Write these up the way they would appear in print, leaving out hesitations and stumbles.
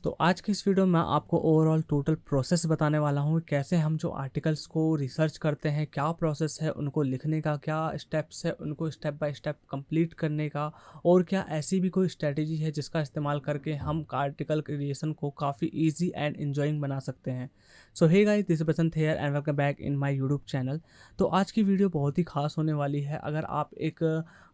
तो आज की इस वीडियो में मैं आपको ओवरऑल टोटल प्रोसेस बताने वाला हूँ, कैसे हम जो आर्टिकल्स को रिसर्च करते हैं, क्या प्रोसेस है उनको लिखने का, क्या स्टेप्स है उनको स्टेप बाय स्टेप कंप्लीट करने का, और क्या ऐसी भी कोई स्ट्रेटेजी है जिसका इस्तेमाल करके हम आर्टिकल क्रिएशन को काफ़ी ईजी एंड इंजॉइंग बना सकते हैं। So hey guys, this is Basant here and welcome back in my YouTube channel. तो आज की वीडियो बहुत ही खास होने वाली है। अगर आप एक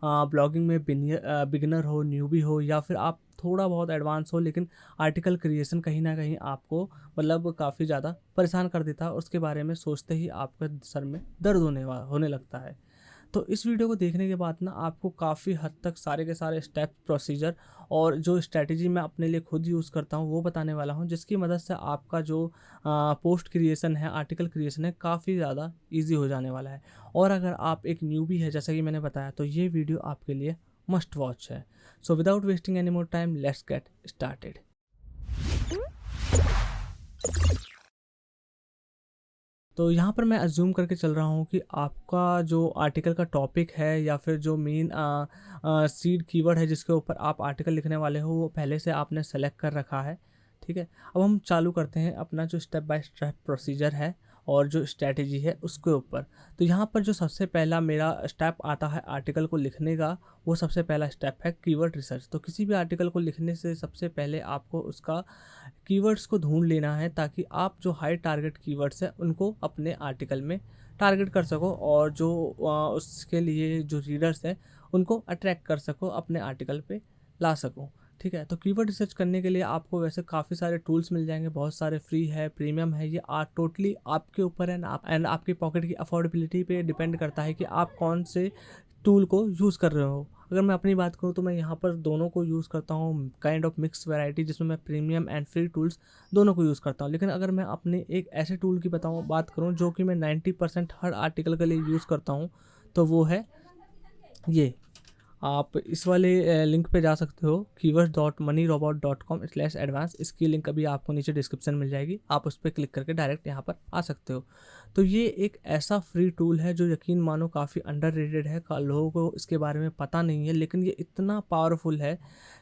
ब्लॉगिंग में बिगिनर हो, न्यूबी हो, या फिर आप थोड़ा बहुत एडवांस हो, लेकिन आर्टिकल क्रिएशन कहीं ना कहीं आपको मतलब काफ़ी ज़्यादा परेशान कर देता है, उसके बारे में सोचते ही आपके सर में दर्द होने लगता है। तो इस वीडियो को देखने के बाद ना आपको काफ़ी हद तक सारे के सारे स्टेप, प्रोसीजर और जो स्ट्रैटेजी मैं अपने लिए खुद यूज़ करता हूँ वो बताने वाला हूँ, जिसकी मदद से आपका जो पोस्ट क्रिएशन है, आर्टिकल क्रिएशन है, काफ़ी ज़्यादा ईजी हो जाने वाला है। और अगर आप एक न्यूबी है, जैसा कि मैंने बताया, तो ये वीडियो आपके लिए मस्ट वॉच है। So without wasting any more time, let's get started. तो यहाँ पर मैं अज्यूम करके चल रहा हूँ कि आपका जो आर्टिकल का टॉपिक है या फिर जो मेन सीड कीवर्ड है जिसके ऊपर आप आर्टिकल लिखने वाले हो, वो पहले से आपने सेलेक्ट कर रखा है। ठीक है, अब हम चालू करते हैं अपना जो स्टेप बाय स्टेप प्रोसीजर है और जो स्ट्रैटेजी है उसके ऊपर। तो यहाँ पर जो सबसे पहला मेरा स्टेप आता है आर्टिकल को लिखने का, वो सबसे पहला स्टेप है कीवर्ड रिसर्च। तो किसी भी आर्टिकल को लिखने से सबसे पहले आपको उसका कीवर्ड्स को ढूंढ लेना है, ताकि आप जो हाई टारगेट कीवर्ड्स हैं उनको अपने आर्टिकल में टारगेट कर सको, और जो उसके लिए जो रीडर्स हैं उनको अट्रैक्ट कर सको, अपने आर्टिकल पे ला सको। ठीक है, तो कीवर्ड रिसर्च करने के लिए आपको वैसे काफ़ी सारे टूल्स मिल जाएंगे, बहुत सारे फ्री है, प्रीमियम है, ये टोटली आपके ऊपर है एंड आपकी पॉकेट की अफोर्डेबिलिटी पे डिपेंड करता है कि आप कौन से टूल को यूज़ कर रहे हो। अगर मैं अपनी बात करूँ तो मैं यहाँ पर दोनों को यूज़ करता हूँ, काइंड ऑफ मिक्स वैरायटी, जिसमें मैं प्रीमियम एंड फ्री टूल्स दोनों को यूज़ करता हूँ। लेकिन अगर मैं अपने एक ऐसे टूल की बात करूँ जो कि मैं 90% हर आर्टिकल के लिए यूज़ करता हूँ, तो वो है ये। आप इस वाले लिंक पे जा सकते हो, keywords.moneyrobot.com/advance। इसकी लिंक अभी आपको नीचे डिस्क्रिप्शन मिल जाएगी, आप उस पर क्लिक करके डायरेक्ट यहाँ पर आ सकते हो। तो ये एक ऐसा फ्री टूल है जो यकीन मानो काफ़ी अंडररेटेड है, लोगों को इसके बारे में पता नहीं है, लेकिन ये इतना पावरफुल है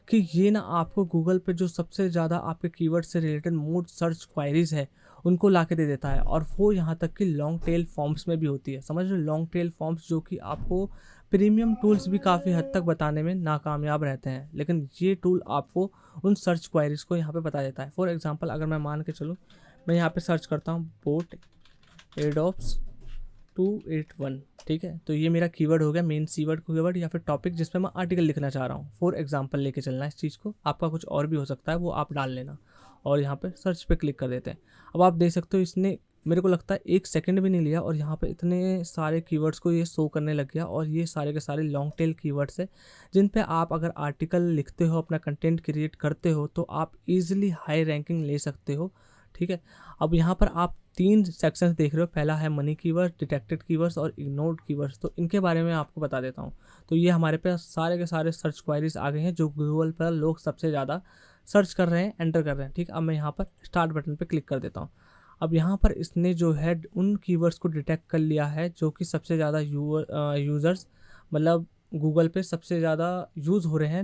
कि ये ना आपको गूगल पे जो सबसे ज़्यादा आपके कीवर्ड से रिलेटेड मोड सर्च क्वायरीज है उनको ला के दे देता है। और वो यहाँ तक कि लॉन्ग टेल फॉर्म्स में भी होती है, समझ लो, लॉन्ग टेल फॉर्म्स, जो कि आपको प्रीमियम टूल्स भी काफ़ी हद तक बताने में नाकामयाब रहते हैं, लेकिन ये टूल आपको उन सर्च क्वायरीज को यहाँ पे बता देता है। फॉर एग्जांपल, अगर मैं मान के चलूँ, मैं यहाँ पे सर्च करता हूँ बोट एडोप्स 281। ठीक है, तो ये मेरा कीवर्ड हो गया, मेन कीवर्ड या फिर टॉपिक जिस पे मैं आर्टिकल लिखना चाह रहा हूँ। फॉर एग्जांपल लेके चलना इस चीज़ को, आपका कुछ और भी हो सकता है, वो आप डाल लेना और यहाँ पे सर्च पे क्लिक कर देते हैं। अब आप देख सकते हो, इसने मेरे को लगता है 1 सेकंड भी नहीं लिया और यहाँ पे इतने सारे कीवर्ड्स को ये शो करने लग गया। और ये सारे के सारे लॉन्ग टेल कीवर्ड्स है, जिन पे आप अगर आर्टिकल लिखते हो, अपना कंटेंट क्रिएट करते हो, तो आप इजीली हाई रैंकिंग ले सकते हो। ठीक है, अब यहाँ पर आप 3 सेक्शंस देख रहे हो, पहला है मनी कीवर्ड, डिटेक्टेड कीवर्ड्स और इग्नोर्ड कीवर्ड्स। तो इनके बारे में आपको बता देता हूँ। तो ये हमारे पास सारे के सारे सर्च क्वायरीज आ गए हैं जो गूगल पर लोग सबसे ज़्यादा सर्च कर रहे हैं, एंटर कर रहे हैं। ठीक, अब मैं यहाँ पर स्टार्ट बटन पर क्लिक कर देता हूँ। अब यहाँ पर इसने जो है उन कीवर्ड्स को डिटेक्ट कर लिया है जो कि सबसे ज़्यादा यूज़र्स, मतलब गूगल पे सबसे ज़्यादा यूज़ हो रहे हैं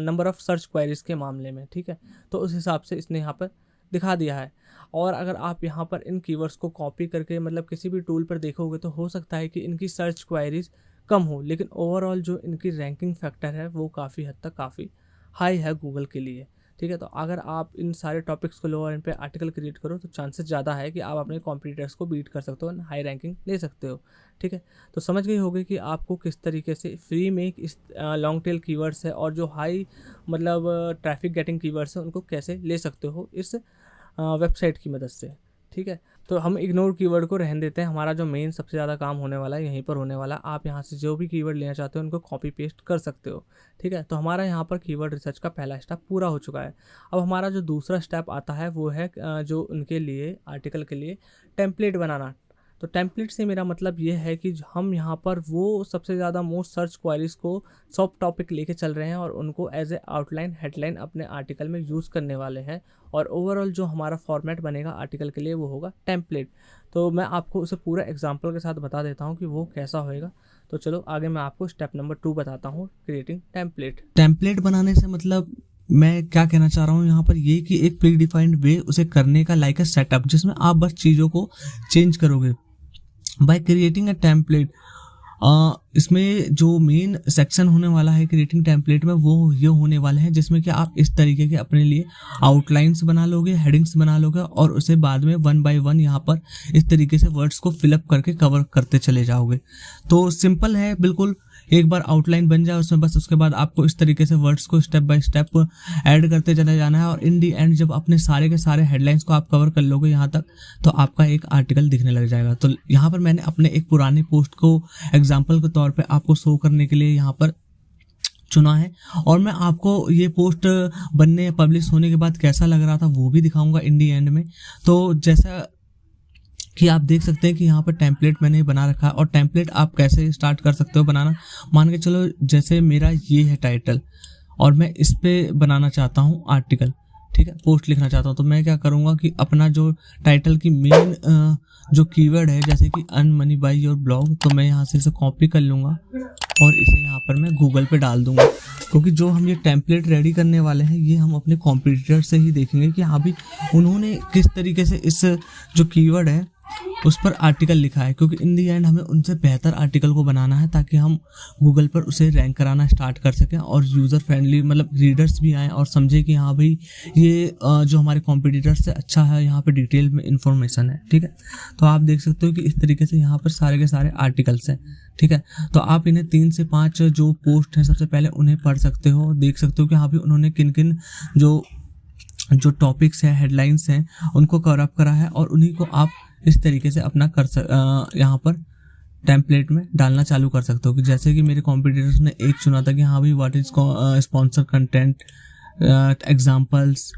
नंबर ऑफ़ सर्च क्वायरीज़ के मामले में। ठीक है, तो उस हिसाब से इसने यहाँ पर दिखा दिया है। और अगर आप यहाँ पर इन कीवर्ड्स को कॉपी करके मतलब किसी भी टूल पर देखोगे, तो हो सकता है कि इनकी सर्च क्वायरीज कम हो, लेकिन ओवरऑल जो इनकी रैंकिंग फैक्टर है वो काफ़ी हद तक काफ़ी हाई है गूगल के लिए। ठीक है, तो अगर आप इन सारे टॉपिक्स को लो और इन पे आर्टिकल क्रिएट करो, तो चांसेस ज़्यादा है कि आप अपने कॉम्पिटिटर्स को बीट कर सकते हो, हाई रैंकिंग ले सकते हो। ठीक है, तो समझ गए होगे कि आपको किस तरीके से फ्री में इस लॉन्ग टेल कीवर्ड्स है और जो हाई मतलब ट्रैफिक गेटिंग कीवर्ड्स है उनको कैसे ले सकते हो इस वेबसाइट की मदद से। ठीक है, तो हम इग्नोर कीवर्ड को रहने देते हैं, हमारा जो मेन सबसे ज़्यादा काम होने वाला है यहीं पर होने वाला है। आप यहाँ से जो भी कीवर्ड लेना चाहते हो उनको कॉपी पेस्ट कर सकते हो। ठीक है, तो हमारा यहाँ पर कीवर्ड रिसर्च का पहला स्टेप पूरा हो चुका है। अब हमारा जो दूसरा स्टेप आता है वो है जो उनके लिए आर्टिकल के लिए टेम्पलेट बनाना। तो टेम्पलेट से मेरा मतलब ये है कि हम यहाँ पर वो सबसे ज़्यादा मोस्ट सर्च क्वायरीज़ को सब टॉपिक लेके चल रहे हैं और उनको एज ए आउटलाइन, हेडलाइन अपने आर्टिकल में यूज़ करने वाले हैं। और ओवरऑल जो हमारा फॉर्मेट बनेगा आर्टिकल के लिए वो होगा टेम्पलेट। तो मैं आपको उसे पूरा एग्जांपल के साथ बता देता हूँ कि वो कैसा होएगा। तो चलो आगे मैं आपको स्टेप नंबर 2 बताता हूँ, क्रिएटिंग टेम्पलेट। टेम्पलेट बनाने से मतलब मैं क्या कहना चाह रहा हूँ यहाँ पर ये कि एक प्री डिफाइंड वे उसे करने का, लाइक अ सेटअप, जिसमें आप बस चीज़ों को चेंज करोगे बाय क्रिएटिंग अ टेम्पलेट। इसमें जो मेन सेक्शन होने वाला है क्रिएटिंग टेम्पलेट में, वो ये होने वाले हैं जिसमें कि आप इस तरीके के अपने लिए आउटलाइंस बना लोगे, हेडिंग्स बना लोगे और उसे बाद में 1 by 1 यहाँ पर इस तरीके से वर्ड्स को फिलअप करके कवर करते चले जाओगे। तो सिंपल है बिल्कुल, एक बार आउटलाइन बन जाए उसमें, बस उसके बाद आपको इस तरीके से वर्ड्स को स्टेप बाय स्टेप ऐड करते चले जाना है। और इन दी एंड जब अपने सारे के सारे हेडलाइंस को आप कवर कर लोगे यहाँ तक, तो आपका एक आर्टिकल दिखने लग जाएगा। तो यहाँ पर मैंने अपने एक पुराने पोस्ट को एग्जाम्पल के तौर पे आपको शो करने के लिए यहाँ पर चुना है, और मैं आपको ये पोस्ट बनने पब्लिश होने के बाद कैसा लग रहा था वो भी दिखाऊंगा इन दी एंड में। तो जैसा कि आप देख सकते हैं कि यहाँ पर टेम्पलेट मैंने बना रखा है, और टेम्पलेट आप कैसे स्टार्ट कर सकते हो बनाना। मान के चलो जैसे मेरा ये है टाइटल और मैं इस पे बनाना चाहता हूँ आर्टिकल, ठीक है, पोस्ट लिखना चाहता हूँ, तो मैं क्या करूँगा कि अपना जो टाइटल की मेन जो कीवर्ड है जैसे कि earn money by your blog, तो मैं यहाँ से इसे कॉपी कर लूँगा और इसे यहाँ पर मैं गूगल पे डाल दूँगा। क्योंकि जो हम ये टेम्पलेट रेडी करने वाले हैं ये हम अपने कॉम्पिटिटर से ही देखेंगे कि हाँ भी उन्होंने किस तरीके से इस जो कीवर्ड है उस पर आर्टिकल लिखा है, क्योंकि इन दी एंड हमें उनसे बेहतर आर्टिकल को बनाना है ताकि हम गूगल पर उसे रैंक कराना स्टार्ट कर सकें और यूज़र फ्रेंडली, मतलब रीडर्स भी आएँ और समझे कि हाँ भाई ये जो हमारे कॉम्पिटिटर से अच्छा है, यहाँ पे डिटेल में इंफॉर्मेशन है, ठीक है। तो आप देख सकते हो कि इस तरीके से यहाँ पर सारे के सारे आर्टिकल्स हैं, ठीक है। तो आप इन्हें 3 से 5 जो पोस्ट हैं सबसे पहले उन्हें पढ़ सकते हो, देख सकते हो कि हाँ भी उन्होंने किन किन जो टॉपिक्स हैं, हेडलाइंस हैं, उनको कवर अप करा है, और उन्हीं को आप इस तरीके से अपना यहाँ पर टेम्पलेट में डालना चालू कर सकते हो। कि जैसे कि मेरे कॉम्पिटिटर्स ने एक चुना था कि हाँ भाई what is sponsor content, examples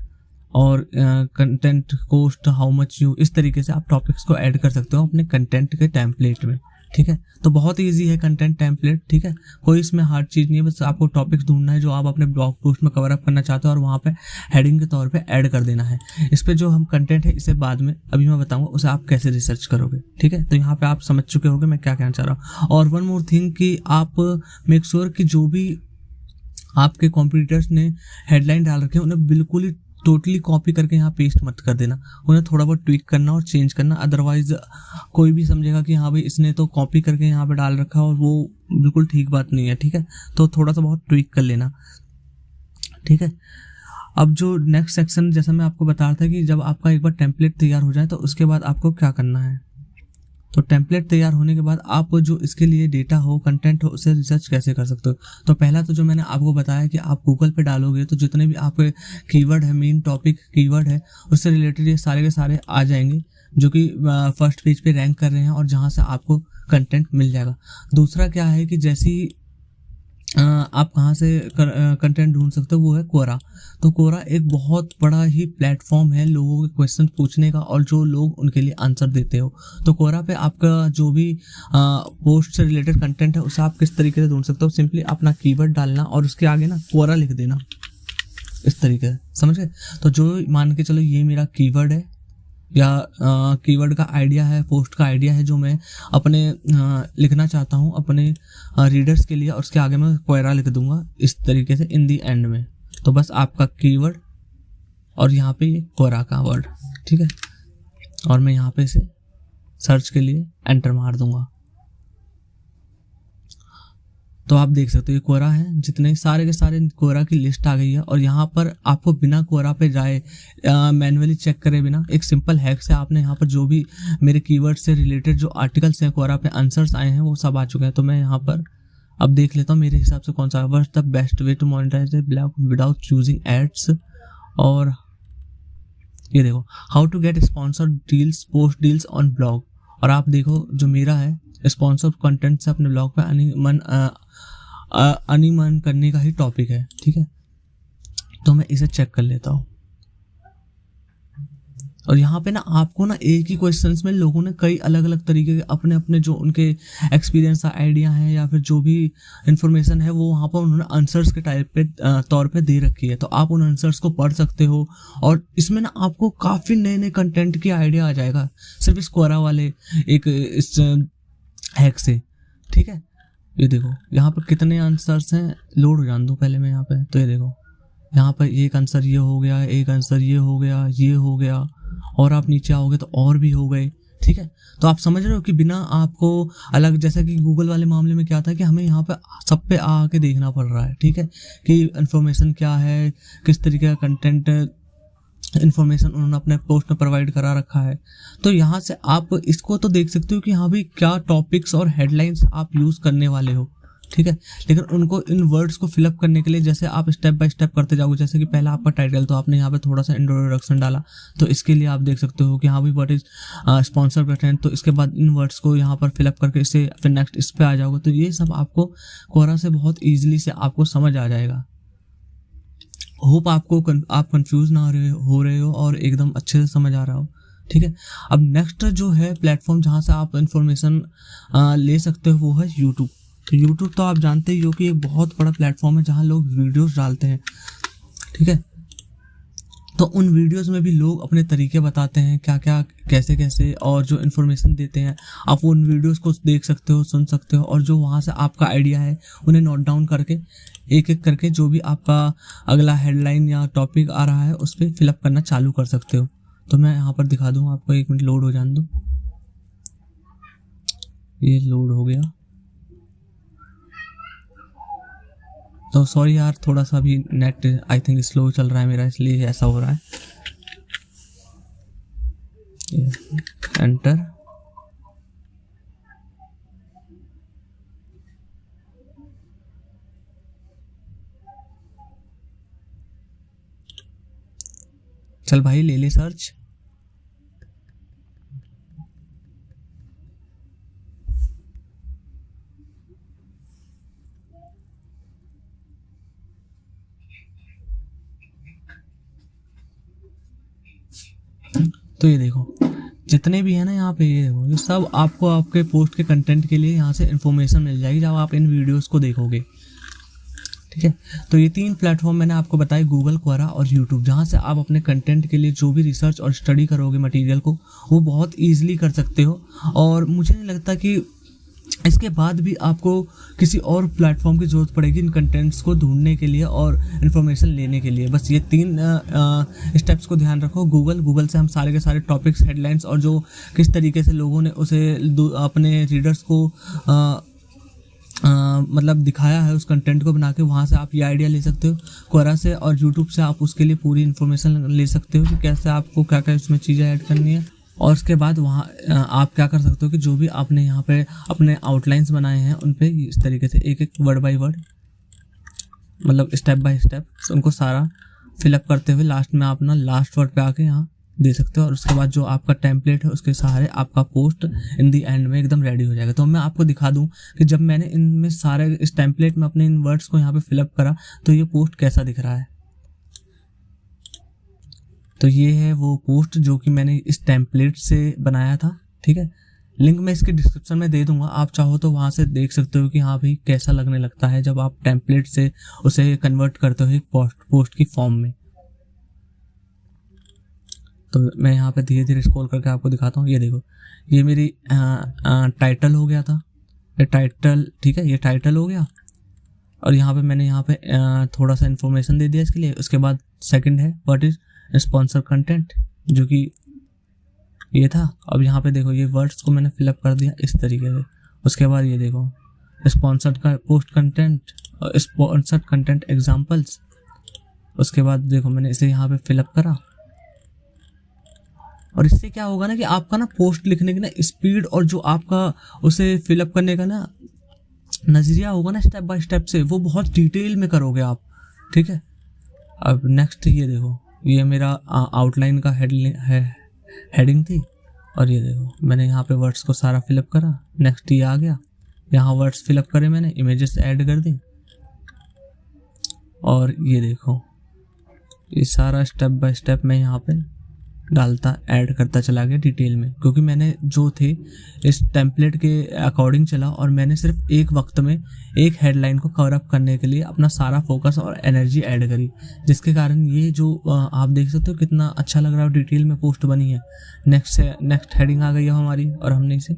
और content cost, how much you, इस तरीके से आप टॉपिक्स को ऐड कर सकते हो अपने कंटेंट के टेम्पलेट में, ठीक है। तो बहुत ईजी है कंटेंट टेम्पलेट, ठीक है, कोई इसमें हार्ड चीज़ नहीं है, बस आपको टॉपिक्स ढूंढना है जो आप अपने ब्लॉग पोस्ट में कवर अप करना चाहते हो और वहाँ पे हेडिंग के तौर पे ऐड कर देना है। इस पे जो हम कंटेंट है इसे बाद में अभी मैं बताऊंगा उसे आप कैसे रिसर्च करोगे, ठीक है। तो यहाँ पे आप समझ चुके होंगे मैं क्या कहना चाह रहा हूँ। और वन मोर थिंग कि आप मेक श्योर कि जो भी आपके कॉम्पिटिटर्स ने हेडलाइन डाल रखे हैं उन्हें बिल्कुल ही टोटली कॉपी करके यहाँ पेस्ट मत कर देना, उन्हें थोड़ा बहुत ट्वीक करना और चेंज करना, अदरवाइज कोई भी समझेगा कि हाँ भाई इसने तो कॉपी करके यहाँ पे डाल रखा और वो बिल्कुल ठीक बात नहीं है, ठीक है। तो थोड़ा सा बहुत ट्वीक कर लेना, ठीक है। अब जो नेक्स्ट सेक्शन, जैसा मैं आपको बता रहा था कि जब आपका एक बार टेम्पलेट तैयार हो जाए तो उसके बाद आपको क्या करना है। तो टेम्पलेट तैयार होने के बाद आप जो इसके लिए डेटा हो, कंटेंट हो, उसे रिसर्च कैसे कर सकते हो। तो पहला तो जो मैंने आपको बताया कि आप गूगल पे डालोगे तो जितने भी आपके कीवर्ड है, मेन टॉपिक कीवर्ड है, उससे रिलेटेड ये सारे के सारे आ जाएंगे जो कि फर्स्ट पेज पे रैंक कर रहे हैं और जहाँ से आपको कंटेंट मिल जाएगा। दूसरा क्या है कि जैसी आप कहाँ से कंटेंट ढूंढ सकते हो, वो है क्वोरा। तो क्वोरा एक बहुत बड़ा ही प्लेटफॉर्म है लोगों के क्वेश्चन पूछने का और जो लोग उनके लिए आंसर देते हो। तो क्वोरा पे आपका जो भी पोस्ट से रिलेटेड कंटेंट है उसे आप किस तरीके से ढूंढ सकते हो, सिंपली अपना कीवर्ड डालना और उसके आगे ना क्वोरा लिख देना, इस तरीके से, समझ गए। तो जो मान के चलो ये मेरा कीवर्ड है या कीवर्ड का आइडिया है, पोस्ट का आइडिया है जो मैं अपने लिखना चाहता हूँ अपने रीडर्स के लिए, और उसके आगे मैं क्वेरा लिख दूंगा इस तरीके से इन दी एंड में। तो बस आपका कीवर्ड और यहाँ पे ये क्वेरा का वर्ड, ठीक है, और मैं यहाँ पे इसे सर्च के लिए एंटर मार दूंगा। तो आप देख सकते हो ये क्वोरा है, जितने सारे के सारे क्वोरा की लिस्ट आ गई है। और यहाँ पर आपको बिना क्वोरा पे जाए मैन्युअली चेक करे बिना एक सिंपल हैक से आपने यहाँ पर जो भी मेरे कीवर्ड से रिलेटेड जो आर्टिकल्स हैं क्वोरा पे आंसर्स आए हैं वो सब आ चुके हैं। तो मैं यहाँ पर अब देख लेता हूँ मेरे हिसाब से कौन सा what's the best way to monetize blog without choosing ads, और ये देखो how to get sponsor deals, post deals on blog. और आप देखो जो मेरा है स्पॉन्सर कंटेंट से अपने ब्लॉग पे अनिमन करने का ही टॉपिक है, ठीक है। तो मैं इसे चेक कर लेता हूँ। और यहाँ पे ना आपको ना एक ही क्वेश्चंस में लोगों ने कई अलग अलग तरीके के अपने अपने जो उनके एक्सपीरियंस आइडिया हैं या फिर जो भी इंफॉर्मेशन है वो वहाँ पर उन्होंने आंसर्स के टाइप पे तौर पे दे रखी है। तो आप उन आंसर्स को पढ़ सकते हो और इसमें ना आपको काफ़ी नए नए कंटेंट की आइडिया आ जाएगा सिर्फ इस क्वोरा वाले एक इस हैक से, ठीक है। ये देखो यहाँ पर कितने आंसर्स हैं, लोड हो जान दो पहले मैं यहाँ पे। तो ये देखो यहाँ पर एक आंसर ये हो गया, एक आंसर ये हो गया, ये हो गया, और आप नीचे आओगे तो और भी हो गए। ठीक है, तो आप समझ रहे हो कि बिना आपको अलग, जैसा कि गूगल वाले मामले में क्या था कि हमें यहाँ पे सब पे आके देखना पड़ रहा है। ठीक है, कि इन्फॉर्मेशन क्या है, किस तरीके का कंटेंट इन्फॉर्मेशन उन्होंने अपने पोस्ट में प्रोवाइड करा रखा है। तो यहाँ से आप इसको तो देख सकते हो कि हाँ भाई क्या टॉपिक्स और हेडलाइंस आप यूज़ करने वाले हो। ठीक है, लेकिन उनको इन वर्ड्स को फिलअप करने के लिए जैसे आप स्टेप बाय स्टेप करते जाओगे, जैसे कि पहला आपका टाइटल, तो आपने यहाँ पे थोड़ा सा इंट्रोडक्शन डाला, तो इसके लिए आप देख सकते हो कि हाँ भाई व्हाट इज स्पॉन्सर कंटेंट, तो इसके बाद इन वर्ड्स को यहाँ पर फिलअप करके इसे फिर नेक्स्ट इस पे आ जाओगे। तो ये सब आपको कोरा से बहुत ईजिली से आपको समझ आ जाएगा। होप आपको आप कंफ्यूज ना हो रहे हो और एकदम अच्छे से समझ आ रहा हो। ठीक है, अब नेक्स्ट जो है प्लेटफॉर्म जहाँ से आप इंफॉर्मेशन ले सकते हो वो है यूट्यूब। तो यूट्यूब तो आप जानते ही हो कि एक बहुत बड़ा प्लेटफॉर्म है जहाँ लोग वीडियोस डालते हैं। ठीक है, तो उन वीडियोस में भी लोग अपने तरीके बताते हैं, क्या क्या कैसे कैसे, और जो इन्फॉर्मेशन देते हैं आप उन वीडियोस को देख सकते हो, सुन सकते हो, और जो वहाँ से आपका आइडिया है उन्हें नोट डाउन करके एक एक करके जो भी आपका अगला हेडलाइन या टॉपिक आ रहा है उस पर फिलअप करना चालू कर सकते हो। तो मैं यहाँ पर दिखा दूँ आपको, 1 मिनट लोड हो जाने दो। ये लोड हो गया, तो सॉरी यार, थोड़ा सा भी नेट आई थिंक स्लो चल रहा है मेरा, इसलिए ऐसा हो रहा है। एंटर, चल भाई ले ले सर्च। तो ये देखो जितने भी है ना यहाँ पे, ये देखो ये सब आपको आपके पोस्ट के कंटेंट के लिए यहाँ से इन्फॉर्मेशन मिल जाएगी जब आप इन वीडियोस को देखोगे। ठीक है, तो ये 3 प्लेटफॉर्म मैंने आपको बताए, गूगल, क्वोरा और यूट्यूब, जहाँ से आप अपने कंटेंट के लिए जो भी रिसर्च और स्टडी करोगे मटेरियल को वो बहुत ईजिली कर सकते हो। और मुझे नहीं लगता कि इसके बाद भी आपको किसी और प्लेटफॉर्म की ज़रूरत पड़ेगी इन कंटेंट्स को ढूंढने के लिए और इन्फॉर्मेशन लेने के लिए। बस ये 3 स्टेप्स को ध्यान रखो। गूगल से हम सारे के सारे टॉपिक्स, हेडलाइंस और जो किस तरीके से लोगों ने उसे अपने रीडर्स को मतलब दिखाया है उस कंटेंट को बना के, वहाँ से आप ये आइडिया ले सकते हो। क्वोरा से और यूट्यूब से आप उसके लिए पूरी इन्फॉर्मेशन ले सकते हो कि कैसे आपको क्या क्या इसमें चीज़ें ऐड करनी है। और उसके बाद वहाँ आप क्या कर सकते हो कि जो भी आपने यहाँ पे अपने आउटलाइंस बनाए हैं उन पे इस तरीके से एक एक वर्ड बाय वर्ड, मतलब स्टेप बाय स्टेप उनको सारा फिलअप करते हुए लास्ट में आप ना लास्ट वर्ड पे आके यहाँ दे सकते हो। और उसके बाद जो आपका टेम्पलेट है उसके सहारे आपका पोस्ट इन दी एंड में एकदम रेडी हो जाएगा। तो मैं आपको दिखा दूँ कि जब मैंने इनमें सारे इस टेम्पलेट में अपने इन वर्ड्स को यहाँ पे फिलअप करा तो ये पोस्ट कैसा दिख रहा है। तो ये है वो पोस्ट जो कि मैंने इस टेम्पलेट से बनाया था। ठीक है, लिंक मैं इसके डिस्क्रिप्शन में दे दूंगा, आप चाहो तो वहाँ से देख सकते हो कि हाँ भाई कैसा लगने लगता है जब आप टेम्पलेट से उसे कन्वर्ट करते हो एक पोस्ट की फॉर्म में। तो मैं यहाँ पे धीरे धीरे स्क्रॉल करके आपको दिखाता हूँ। ये देखो, ये मेरी टाइटल हो गया था, ये टाइटल। ठीक है, ये टाइटल हो गया और यहाँ पे मैंने यहाँ पे थोड़ा सा इन्फॉर्मेशन दे दिया इसके लिए। उसके बाद सेकंड है व्हाट इज स्पॉन्सर कंटेंट, जो कि ये था। अब यहाँ पे देखो ये वर्ड्स को मैंने फिलअप कर दिया इस तरीके से। उसके बाद ये देखो स्पॉन्सर्ड का पोस्ट कंटेंट और स्पॉन्सर्ड कंटेंट एग्जांपल्स। उसके बाद देखो मैंने इसे यहाँ पे फिलअप करा और इससे क्या होगा ना कि आपका ना पोस्ट लिखने की ना स्पीड और जो आपका उसे फिलअप करने का ना नज़रिया होगा ना स्टेप बाय स्टेप से, वो बहुत डिटेल में करोगे आप। ठीक है, अब नेक्स्ट ये देखो, ये मेरा आउटलाइन का हेडिंग थी और ये देखो मैंने यहाँ पे वर्ड्स को सारा फिलअप करा। नेक्स्ट ये आ गया, यहाँ वर्ड्स फिलअप करे मैंने, इमेजेस ऐड कर दी और ये देखो ये सारा स्टेप बाय स्टेप मैं यहाँ पे डालता ऐड करता चला गया डिटेल में, क्योंकि मैंने जो थे इस टेम्पलेट के अकॉर्डिंग चला और मैंने सिर्फ एक वक्त में एक हेडलाइन को कवर अप करने के लिए अपना सारा फोकस और एनर्जी ऐड करी, जिसके कारण ये जो आप देख सकते हो कितना अच्छा लग रहा है, डिटेल में पोस्ट बनी है। नेक्स्ट हेडिंग आ गई है हमारी और हमने इसे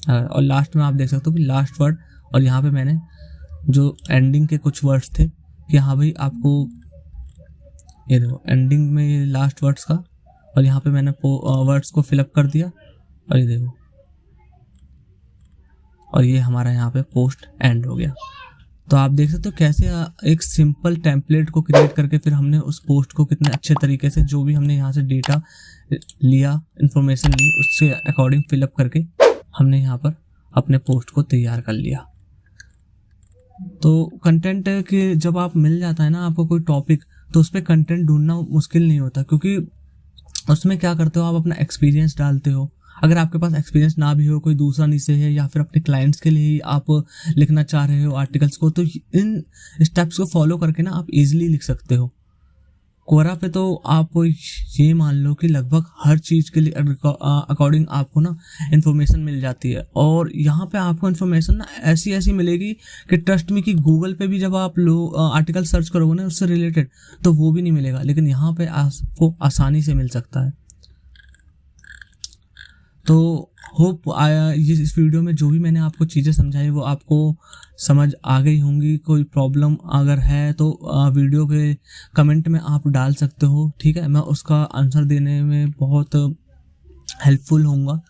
और लास्ट में आप देख सकते हो कि लास्ट वर्ड, और यहाँ पे मैंने जो एंडिंग के कुछ वर्ड्स थे कि हाँ भाई आपको ये देखो एंडिंग में ये लास्ट वर्ड्स का, और यहाँ पे मैंने वर्ड्स को फिलअप कर दिया, और ये देखो, और ये हमारा यहाँ पे पोस्ट एंड हो गया। तो आप देख सकते हो कैसे एक सिंपल टेम्पलेट को क्रिएट करके फिर हमने उस पोस्ट को कितने अच्छे तरीके से, जो भी हमने यहाँ से डेटा लिया, इंफॉर्मेशन ली, उसके अकॉर्डिंग फिलअप करके हमने यहाँ पर अपने पोस्ट को तैयार कर लिया। तो कंटेंट के जब आप मिल जाता है ना आपको कोई टॉपिक, तो उस पर कंटेंट ढूंढना मुश्किल नहीं होता, क्योंकि उसमें क्या करते हो आप अपना एक्सपीरियंस डालते हो। अगर आपके पास एक्सपीरियंस ना भी हो, कोई दूसरा नीचे है, या फिर अपने क्लाइंट्स के लिए ही आप लिखना चाह रहे हो आर्टिकल्स को, तो इन स्टेप्स को फॉलो करके ना आप इजीली लिख सकते हो। कोरा पे तो आप ये मान लो कि लगभग हर चीज़ के लिए अकॉर्डिंग आपको ना इन्फॉर्मेशन मिल जाती है, और यहाँ पे आपको इन्फॉर्मेशन ना ऐसी ऐसी मिलेगी कि ट्रस्ट मी कि गूगल पे भी जब आप आर्टिकल सर्च करोगे ना उससे रिलेटेड, तो वो भी नहीं मिलेगा, लेकिन यहाँ पे आपको आसानी से मिल सकता है। तो होप ये इस वीडियो में जो भी मैंने आपको चीज़ें समझाई वो आपको समझ आ गई होंगी। कोई प्रॉब्लम अगर है तो वीडियो के कमेंट में आप डाल सकते हो, ठीक है, मैं उसका आंसर देने में बहुत हेल्पफुल होऊंगा।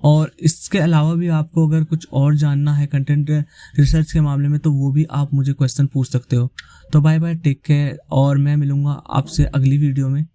और इसके अलावा भी आपको अगर कुछ और जानना है कंटेंट रिसर्च के मामले में, तो वो भी आप मुझे क्वेश्चन पूछ सकते हो। तो बाय बाय, टेक केयर, और मैं मिलूँगा आपसे अगली वीडियो में।